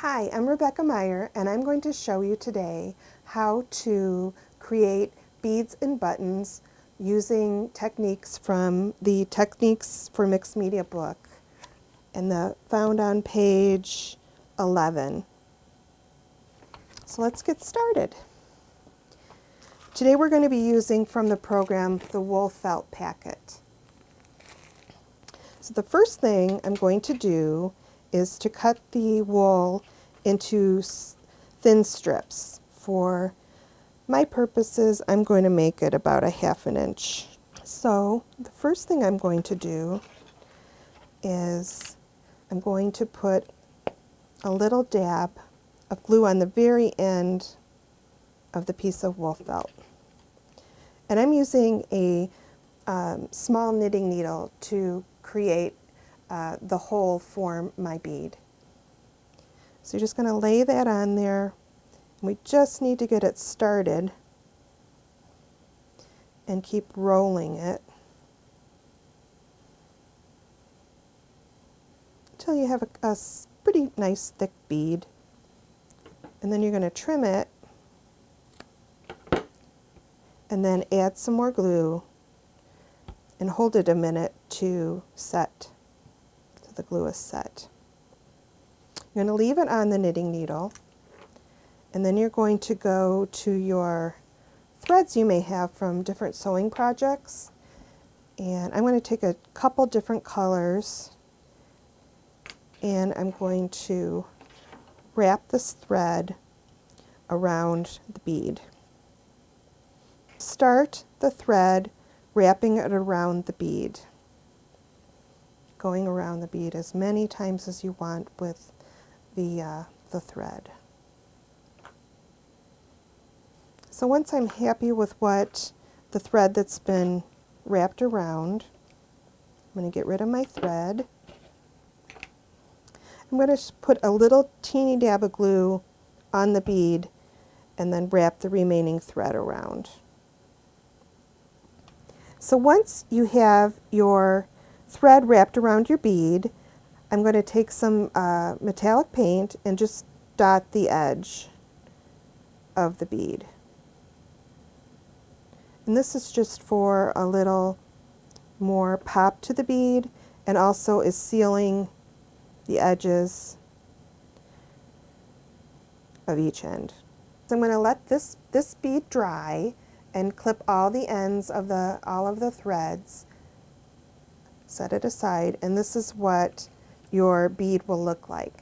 Hi, I'm Rebecca Meyer, and I'm going to show you today how to create beads and buttons using techniques from the Techniques for Mixed Media book and found on page 11. So let's get started. Today we're going to be using from the program the wool felt packet. So the first thing I'm going to do is to cut the wool into thin strips. For my purposes, I'm going to make it about 1/2 inch. So the first thing I'm going to do is I'm going to put a little dab of glue on the very end of the piece of wool felt. And I'm using a small knitting needle to create the hole for my bead. So you're just going to lay that on there. We just need to get it started and keep rolling it until you have a pretty nice thick bead. And then you're going to trim it and then add some more glue and hold it a minute to set, so the glue is set. You're going to leave it on the knitting needle, and then you're going to go to your threads you may have from different sewing projects. And I'm going to take a couple different colors, and I'm going to wrap this thread around the bead. Start the thread wrapping it around the bead, going around the bead as many times as you want with the thread. So once I'm happy with what the thread that's been wrapped around, I'm going to get rid of my thread. I'm going to put a little teeny dab of glue on the bead and then wrap the remaining thread around. So once you have your thread wrapped around your bead, I'm going to take some metallic paint and just dot the edge of the bead. And this is just for a little more pop to the bead, and also is sealing the edges of each end. So I'm going to let this bead dry and clip all the ends of all of the threads. Set it aside, and this is what your bead will look like.